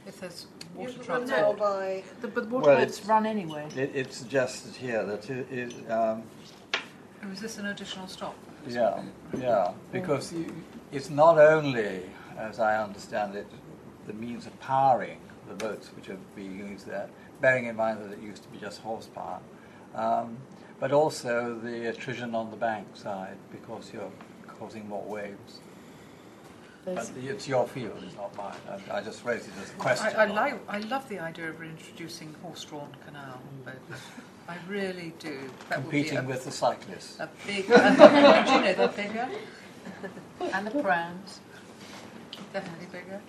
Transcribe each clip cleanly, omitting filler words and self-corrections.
if there's water You trucks. can tell by... But the waterbus run anyway. It's suggested here that Or is this an additional stop? yeah, because it's not only, as I understand it, the means of powering the boats which are being used there, bearing in mind that it used to be just horsepower, but also the attrition on the bank side, because you're causing more waves. But it's your field, it's not mine. I just raised it as a question. I love the idea of reintroducing horse-drawn canal boats. I really do. That Competing would be with the cyclists. a big... do you know they're bigger? And the prams. Definitely bigger.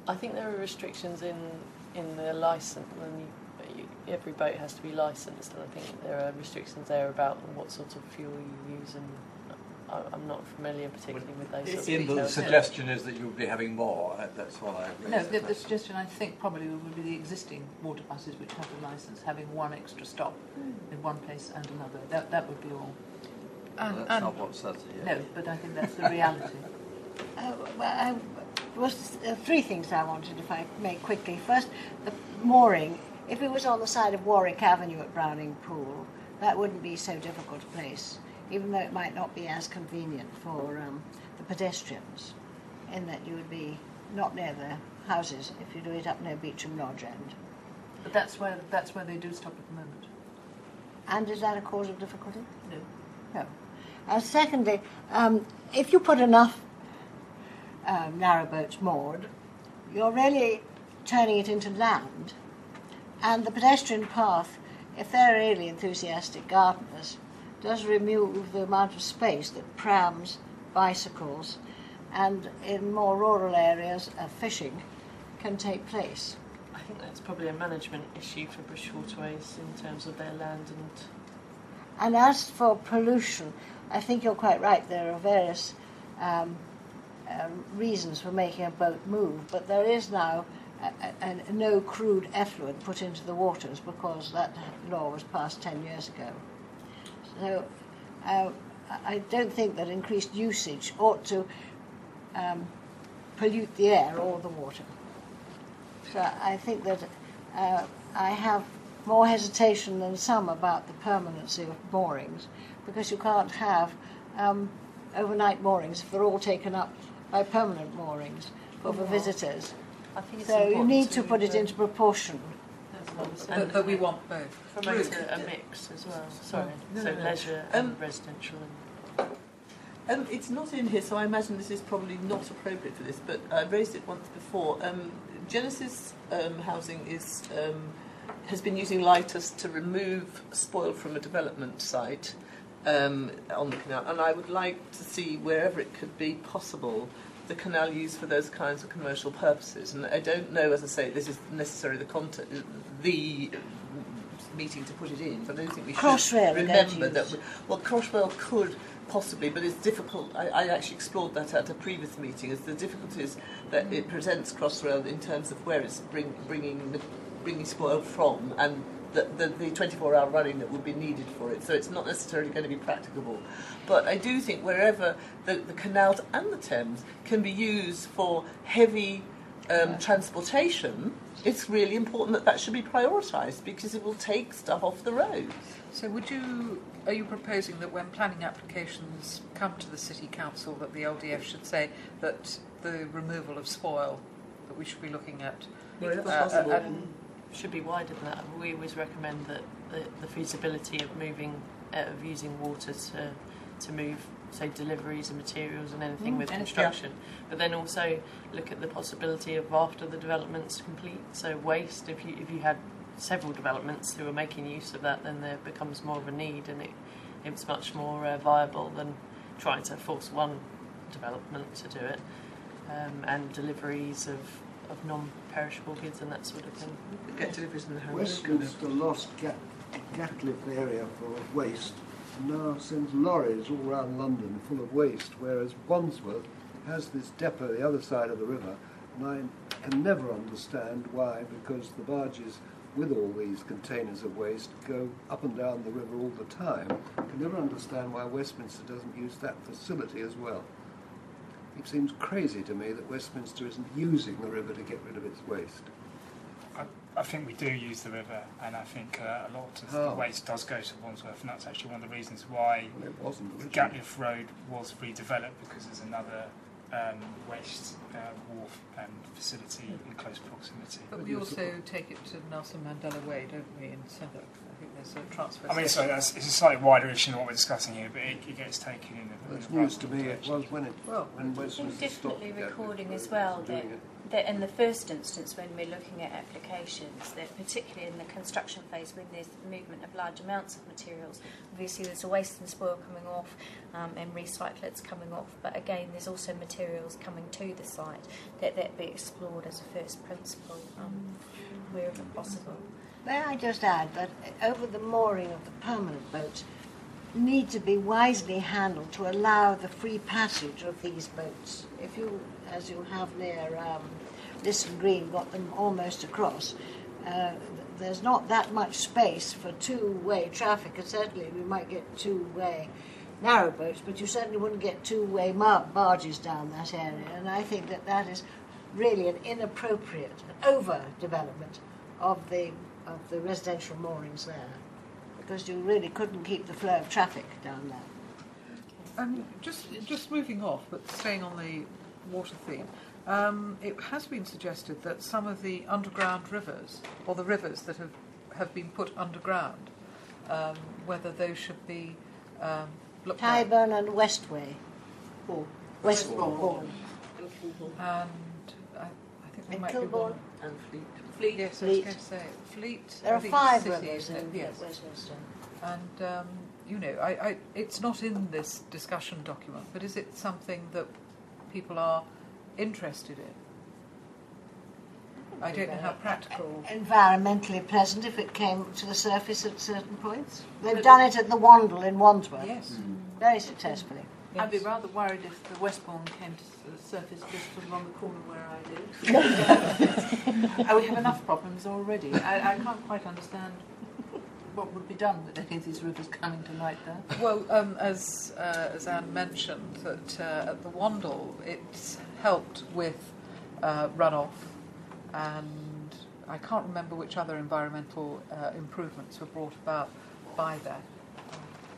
I think there are restrictions in the licence. Every boat has to be licensed, and I think there are restrictions there about what sort of fuel you use, and I'm not familiar particularly with those sorts of details. The suggestion is that you'll be having more, that's what I agree. No, the suggestion I think probably would be the existing water buses which have the licence having one extra stop in one place and another. That would be all. Well, that's not what says here. No, but I think that's the reality. Three things I wanted, if I may quickly. First, the mooring. If it was on the side of Warwick Avenue at Browning Pool, that wouldn't be so difficult a place, even though it might not be as convenient for the pedestrians, in that you would be not near the houses if you do it up near Beecham Lodge End. But that's where they do stop at the moment. And is that a cause of difficulty? No. No. Secondly, if you put enough narrowboats moored, you're really turning it into land, and the pedestrian path, if they're really enthusiastic gardeners, does remove the amount of space that prams, bicycles, and in more rural areas, fishing can take place. I think that's probably a management issue for British Waterways in terms of their land And as for pollution, I think you're quite right. There are various reasons for making a boat move, but there is now no crude effluent put into the waters because that law was passed 10 years ago. So I don't think that increased usage ought to pollute the air or the water. So I think that I have more hesitation than some about the permanency of moorings, because you can't have overnight moorings if they're all taken up by permanent moorings for visitors. I think it's so you need to to put it into proportion. But we want both. Promote a mix as well. Sorry. Leisure and residential. It's not in here, so I imagine this is probably not appropriate for this, but I raised it once before. Genesis Housing has been using lighters to remove spoil from a development site on the canal, and I would like to see, wherever it could be possible, the canal used for those kinds of commercial purposes. And I don't know, as I say, this is necessarily the meeting to put it in, but I don't think we should remember that. Well, Crossrail could possibly, but it's difficult. I actually explored that at a previous meeting, as the difficulties that it presents Crossrail in terms of where it's bringing spoil from, and the 24-hour running that would be needed for it. So it's not necessarily going to be practicable. But I do think wherever the canals and the Thames can be used for heavy transportation, it's really important that should be prioritised, because it will take stuff off the roads. So are you proposing that when planning applications come to the City Council, that the LDF should say that the removal of spoil that we should be looking at should be wider than that? We always recommend that the feasibility of using water to move, say, deliveries and materials and anything with construction, but then also look at the possibility of, after the development's complete, so waste. If you had several developments who are making use of that, then there becomes more of a need, and it's much more viable than trying to force one development to do it, and deliveries of non-perishable goods and that sort of thing. Get deliveries in the house. Westminster lost Gatcliffe area for waste, and now sends lorries all around London full of waste, whereas Wandsworth has this depot the other side of the river, and I can never understand why, because the barges with all these containers of waste go up and down the river all the time. I can never understand why Westminster doesn't use that facility as well. It seems crazy to me that Westminster isn't using the river to get rid of its waste. I think we do use the river, and I think a lot of the waste does go to Wandsworth, and that's actually one of the reasons why Well, it wasn't the originally. Gatliff Road was redeveloped, because there's another waste wharf and facility in close proximity. But we also take it to Nelson Mandela Way, don't we, in Southwark? I think there's a transfer. I mean, so it's a slightly wider issue than what we're discussing here, but it gets taken in. It's news to me. It was when It's Westminster stopped definitely the recording Gatliff as Road well from doing that in the first instance, when we're looking at applications, that particularly in the construction phase, when there's movement of large amounts of materials, obviously there's a waste and spoil coming off and recyclates coming off, but again there's also materials coming to the site that be explored as a first principle wherever possible. May I just add that over the mooring of the permanent boats need to be wisely handled to allow the free passage of these boats. If you, as you have near Liston Green, got them almost across, there's not that much space for two-way traffic, and certainly we might get two-way narrow boats, but you certainly wouldn't get two-way barges down that area, and I think that that is really an inappropriate, an over-development of the residential moorings there, because you really couldn't keep the flow of traffic down there. Just moving off, but staying on the water theme, it has been suggested that some of the underground rivers, or the rivers that have been put underground, whether those should be looked at. Tyburn and Westway. Or Westbourne. And I think there And might Kilbourne. be one. And Fleet. Fleet, yes, I was going to say Fleet. There I are think 5 city, rivers isn't it? in Yes. Westminster. And, you know, it's not in this discussion document, but is it something that people are interested in? I don't know how practical. Environmentally pleasant if it came to the surface at certain points. They've done it at the Wandle in Wandsworth, Yes. very successfully. I'd be rather worried if the Westbourne came to the surface just along the corner where I live. We have enough problems already. I can't quite understand what would be done with any of these rivers coming to light there. Well, as Anne mentioned, that at the Wandle it's helped with runoff, and I can't remember which other environmental improvements were brought about by that,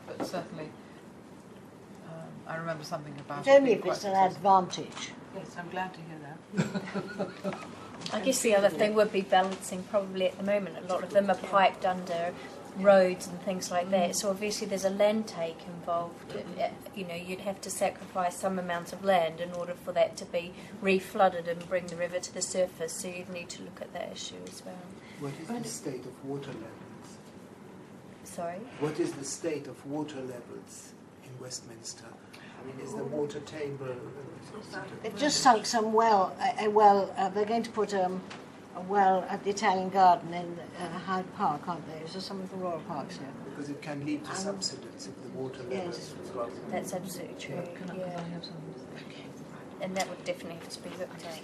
but certainly I remember something about It's it. only being if quite it's an successful. advantage. Yes, I'm glad to hear that. I guess the other thing would be balancing, probably at the moment a lot of them are piped under roads and things like that, so obviously there's a land take involved. You know, you'd have to sacrifice some amount of land in order for that to be re-flooded and bring the river to the surface, so you'd need to look at that issue as well. What is the state of water levels? Sorry? What is the state of water levels in Westminster? I mean, is the water table... They've just sunk some well, a well, they're going to put a well at the Italian Garden in Hyde Park, aren't they? Is there some of the Royal Parks here? Because it can lead to subsidence if the water levels drop. That's absolutely true, yeah. And that would definitely have to be looked at.